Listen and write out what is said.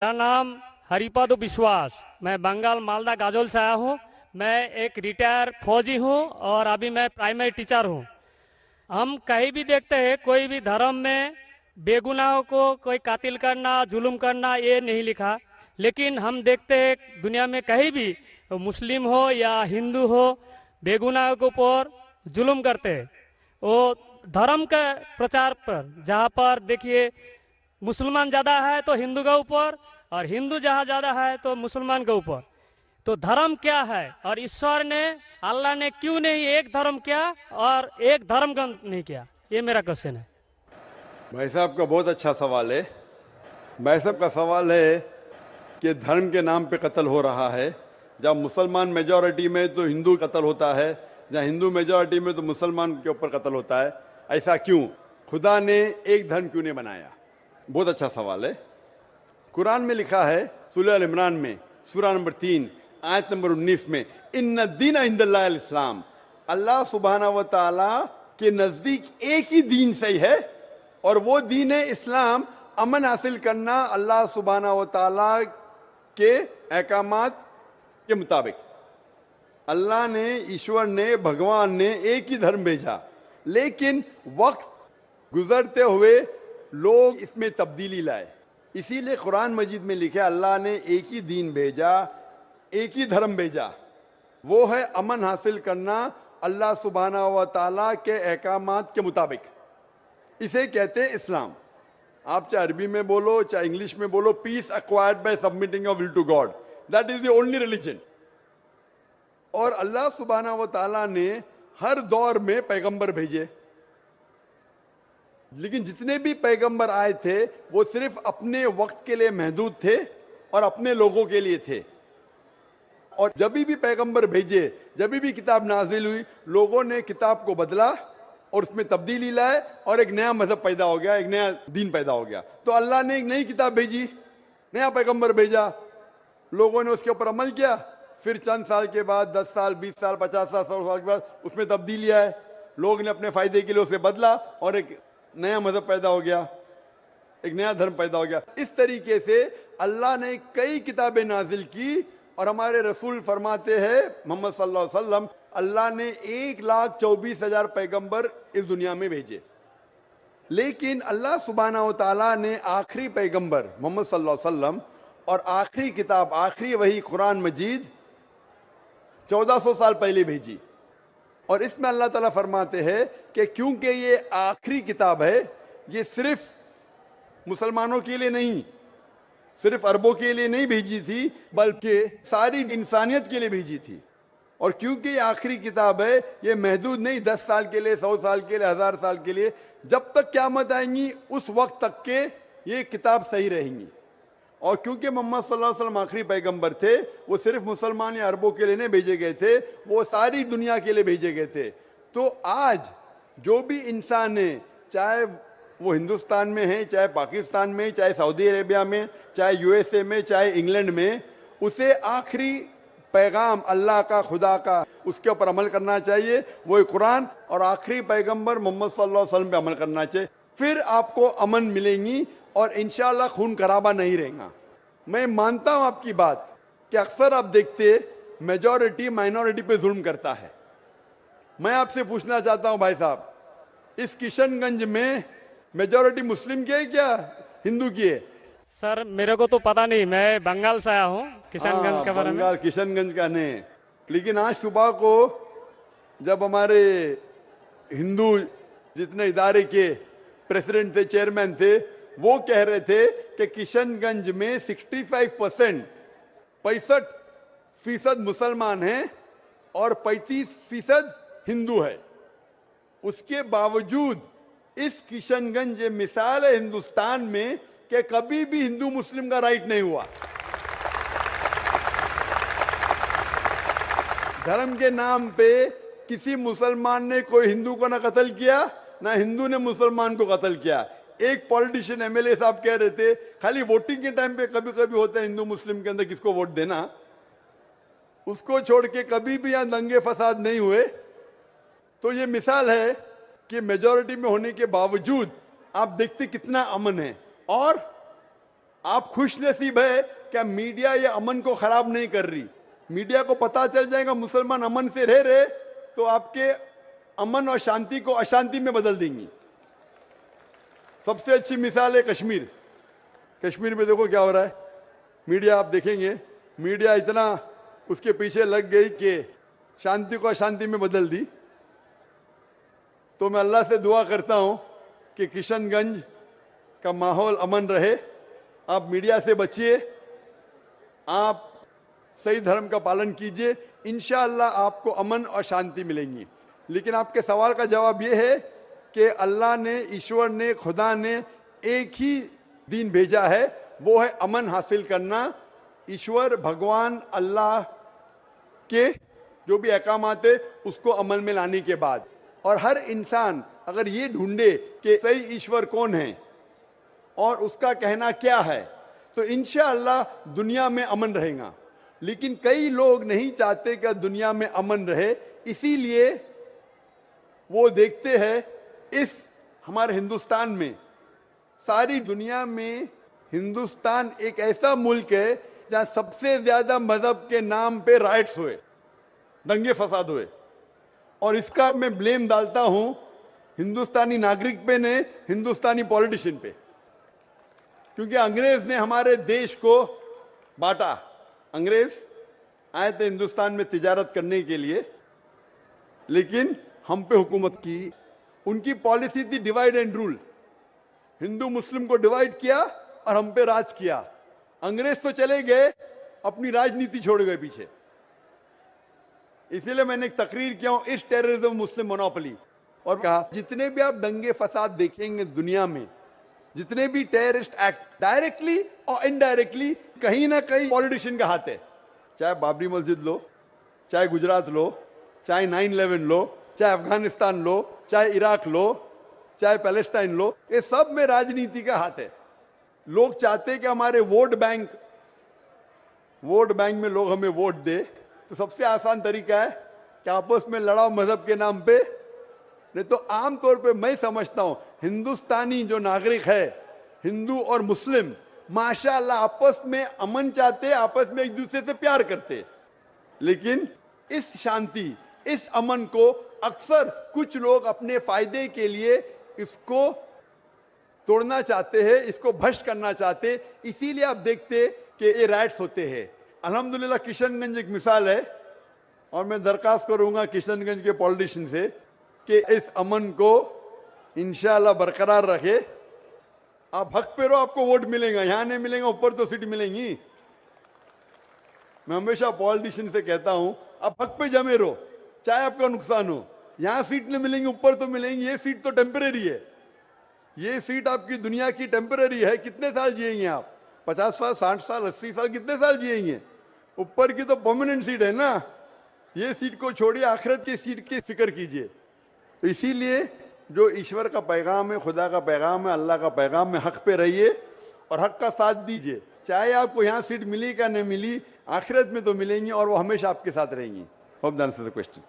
मेरा नाम हरिपद विश्वास। मैं बंगाल मालदा गाजोल से आया हूँ। मैं एक रिटायर फौजी हूँ और अभी मैं प्राइमरी टीचर हूँ। हम कहीं भी देखते हैं कोई भी धर्म में बेगुनाहों को कोई कातिल करना जुल्म करना ये नहीं लिखा, लेकिन हम देखते हैं दुनिया में कहीं भी मुस्लिम हो या हिंदू हो बेगुनाहों के ऊपर जुल्म करते हैं। वो धर्म के प्रचार पर जहाँ पर देखिए मुसलमान ज़्यादा है तो हिंदू के ऊपर, और हिंदू जहाँ ज़्यादा है तो मुसलमान के ऊपर। तो धर्म क्या है और ईश्वर ने अल्लाह ने क्यों नहीं एक धर्म किया और एक धर्म ग्रंथ नहीं किया? ये मेरा क्वेश्चन है। भाई साहब का बहुत अच्छा सवाल है। भाई साहब का सवाल है कि धर्म के नाम पे कत्ल हो रहा है। जब मुसलमान मेजॉरिटी में तो हिंदू कत्ल होता है, जहाँ हिंदू मेजॉरिटी में तो मुसलमान के ऊपर कत्ल होता है। ऐसा क्यों? खुदा ने एक धर्म क्यों नहीं बनाया? बहुत अच्छा सवाल है। कुरान में लिखा है सूरह अल इमरान में सूरह नंबर 3 आयत नंबर 19 में, इन्ना दीन इंदल्लाहिल इस्लाम, अल्लाह सुब्हानहू व तआला के नजदीक एक ही दीन सही है और वो दीन है इस्लाम। अमन हासिल करना अल्लाह सुब्हानहू व तआला के अहकामात के मुताबिक। अल्लाह ने, ईश्वर ने, भगवान ने एक ही धर्म भेजा, लेकिन वक्त गुजरते हुए लोग इसमें तब्दीली लाए। इसीलिए कुरान मजीद में लिखा अल्लाह ने एक ही दीन भेजा, एक ही धर्म भेजा, वो है अमन हासिल करना अल्लाह सुब्हानहू व तआला के अहकामात के मुताबिक। इसे कहते हैं इस्लाम। आप चाहे अरबी में बोलो चाहे इंग्लिश में बोलो, peace acquired by submitting your will to God, that is the only religion. और अल्लाह सुब्हानहू व तआला ने हर दौर में पैगंबर भेजे, लेकिन जितने भी पैगंबर आए थे वो सिर्फ अपने वक्त के लिए महदूद थे और अपने लोगों के लिए थे। और जब भी पैगंबर भेजे, जब भी किताब नाजिल हुई, लोगों ने किताब को बदला और उसमें तब्दीली लाए और एक नया मजहब पैदा हो गया, एक नया दीन पैदा हो गया। तो अल्लाह ने एक नई किताब भेजी, नया पैगंबर भेजा, लोगों ने उसके ऊपर अमल किया। फिर चंद साल के बाद 10 साल 20 साल 50 साल 100 साल के बाद उसमें तब्दीली आए, लोग ने अपने फायदे के लिए उसे बदला और एक नया मजहब पैदा हो गया, एक नया धर्म पैदा हो गया। इस तरीके से अल्लाह ने कई किताबें नाजिल की और हमारे रसूल फरमाते हैं मोहम्मद सल्लल्लाहु अलैहि वसल्लम, अल्लाह ने 1,24,000 पैगंबर इस दुनिया में भेजे, लेकिन अल्लाह सुब्हानहू तआला ने आखिरी पैगंबर मोहम्मद सल्लल्लाहु अलैहि वसल्लम और आखिरी किताब, आखिरी वही कुरान मजीद 1400 साल पहले भेजी। और इसमें अल्लाह ताला फरमाते हैं कि क्योंकि ये आखिरी किताब है, ये सिर्फ मुसलमानों के लिए नहीं, सिर्फ अरबों के लिए नहीं भेजी थी, बल्कि सारी इंसानियत के लिए भेजी थी। और क्योंकि ये आखिरी किताब है, ये महदूद नहीं 10 साल के लिए, 100 साल के लिए, 1000 साल के लिए, जब तक क़यामत आएंगी उस वक्त तक के ये किताब सही रहेंगी। और क्योंकि मोहम्मद सल्लल्लाहु अलैहि वसल्लम आखिरी पैगंबर थे, वो सिर्फ मुसलमान या अरबों के लिए नहीं भेजे गए थे, वो सारी दुनिया के लिए भेजे गए थे। तो आज जो भी इंसान है, चाहे वो हिंदुस्तान में है, चाहे पाकिस्तान में, चाहे सऊदी अरेबिया में, चाहे यूएसए में, चाहे इंग्लैंड में, उसे आखिरी पैगाम अल्लाह का, खुदा का, उसके ऊपर अमल करना चाहिए, वो कुरान और आखिरी पैगंबर मोहम्मद सल्लल्लाहु अलैहि वसल्लम पे अमल करना चाहिए। फिर आपको अमन मिलेंगी और इंशाअल्लाह खून खराबा नहीं रहेगा। मैं मानता हूं आपकी बात कि अक्सर आप देखते मेजॉरिटी माइनॉरिटी पे जुल्म करता है। मैं आपसे पूछना चाहता हूं भाई साहब, इस किशनगंज में मेजॉरिटी मुस्लिम की है क्या हिंदू की है? सर मेरे को तो पता नहीं, मैं बंगाल से आया हूँ, किशनगंज के बारे में। बंगाल किशनगंज का नहीं, लेकिन आज सुबह को जब हमारे हिंदू जितने इदारे के प्रेसिडेंट थे, चेयरमैन थे, वो कह रहे थे कि किशनगंज में 65% मुसलमान हैं और 35% हिंदू है। उसके बावजूद इस किशनगंज ये मिसाल है हिंदुस्तान में कि कभी भी हिंदू मुस्लिम का राइट नहीं हुआ। धर्म के नाम पे किसी मुसलमान ने कोई हिंदू को ना कत्ल किया, ना हिंदू ने मुसलमान को कत्ल किया। एक पॉलिटिशियन एमएलए साहब कह रहे थे खाली वोटिंग के टाइम पे कभी कभी होता है हिंदू मुस्लिम के अंदर किसको वोट देना, उसको छोड़ के कभी भी यहां दंगे फसाद नहीं हुए। तो ये मिसाल है कि मेजॉरिटी में होने के बावजूद आप देखते कितना अमन है। और آپ خوش نصیب ہے کہ میڈیا یہ امن کو خراب نہیں کر رہی. میڈیا کو پتا چل جائے گا مسلمان امن سے رہ رہے تو آپ کے امن اور شانتی کو اشانتی میں بدل دیں گی. سب سے اچھی مثال ہے کشمیر. کشمیر میں دیکھو کیا ہو رہا ہے. میڈیا آپ دیکھیں گے, میڈیا اتنا اس کے پیچھے لگ گئی کہ شانتی کو اشانتی میں بدل دی. تو میں اللہ سے دعا کرتا ہوں کہ کشن گنج کا ماحول امن رہے. آپ میڈیا سے بچیے, آپ صحیح دھرم کا پالن کیجئے, انشاءاللہ آپ کو امن اور شانتی ملیں گی. لیکن آپ کے سوال کا جواب یہ ہے کہ اللہ نے, ایشور نے, خدا نے ایک ہی دین بھیجا ہے, وہ ہے امن حاصل کرنا. ایشور بھگوان اللہ کے جو بھی احکامات ہے اس کو عمل میں لانے کے بعد, اور ہر انسان اگر یہ ڈھونڈے کہ صحیح ایشور کون ہے اور اس کا کہنا کیا ہے تو انشاءاللہ دنیا میں امن رہے گا. لیکن کئی لوگ نہیں چاہتے کہ دنیا میں امن رہے, اسی لیے وہ دیکھتے ہیں اس ہمارے ہندوستان میں, ساری دنیا میں ہندوستان ایک ایسا ملک ہے جہاں سب سے زیادہ مذہب کے نام پہ رائٹس ہوئے, دنگے فساد ہوئے. اور اس کا میں بلیم ڈالتا ہوں ہندوستانی ناگرک پہ نے, ہندوستانی پولیٹیشین پہ, کیونکہ انگریز نے ہمارے دیش کو بانٹا. انگریز آئے تھے ہندوستان میں تجارت کرنے کے لیے, لیکن ہم پہ حکومت کی. ان کی پالیسی تھی ڈیوائڈ اینڈ رول, ہندو مسلم کو ڈیوائڈ کیا اور ہم پہ راج کیا. انگریز تو چلے گئے, اپنی راجنیتی چھوڑ گئے پیچھے. اسی لیے میں نے ایک تقریر کیا ہوں, اس ٹیررزم مسلم مونوپلی, اور کہا جتنے بھی آپ دنگے فساد دیکھیں گے دنیا میں, جتنے بھی ٹیررسٹ ایکٹ ڈائریکٹلی اور انڈائریکٹلی کہیں نہ کہیں پولیٹیشین کا ہاتھ ہے. چاہے بابری مسجد لو, چاہے گجرات لو, چاہے 9/11 لو, چاہے افغانستان لو, چاہے عراق لو, چاہے پیلسٹائن لو, یہ سب میں راجنیتی کا ہاتھ ہے. لوگ چاہتے کہ ہمارے ووٹ بینک میں لوگ ہمیں ووٹ دے, تو سب سے آسان طریقہ ہے کہ آپس میں لڑاؤ مذہب کے نام پہ. نہیں تو عام طور پہ میں سمجھتا ہوں ہندوستانی جو ناگرک ہے, ہندو اور مسلم, ماشاءاللہ آپس میں امن چاہتے, آپس میں ایک دوسرے سے پیار کرتے. لیکن اس شانتی, اس امن کو اکثر کچھ لوگ اپنے فائدے کے لیے اس کو توڑنا چاہتے ہیں, اس کو بھشٹ کرنا چاہتے. اسی لیے آپ دیکھتے کہ یہ رائٹس ہوتے ہیں. الحمدللہ کشن گنج ایک مثال ہے, اور میں درخواست کروں گا کشن گنج کے پولیٹیشین سے کہ اس امن کو انشاءاللہ برقرار رکھے. آپ حق پہ رہو, آپ کو ووٹ ملے گا, یہاں نہیں ملیں گا, اوپر تو سیٹ ملیں گی. میں ہمیشہ پولیٹیشین سے کہتا ہوں آپ حق پہ جمے رہو, چاہے آپ کا نقصان ہو. یہاں سیٹ نہیں ملیں گی, اوپر تو ملیں گی. یہ سیٹ تو ٹیمپریری ہے, یہ سیٹ آپ کی دنیا کی ٹیمپریری ہے. کتنے سال جیئیں گے آپ؟ 50 سال, 60 سال, 80 سال, کتنے سال جیئیں گے؟ اوپر کی تو پرماننٹ سیٹ ہے نا. یہ سیٹ کو چھوڑیے, آخرت کی سیٹ کی فکر کیجئے. تو اسی لیے جو ایشور کا پیغام ہے, خدا کا پیغام ہے, اللہ کا پیغام ہے, حق پہ رہیے اور حق کا ساتھ دیجئے. چاہے آپ کو یہاں سیٹ ملی کا نہیں ملی, آخرت میں تو ملیں گی اور وہ ہمیشہ آپ کے ساتھ رہیں گی. Hope that answers the question.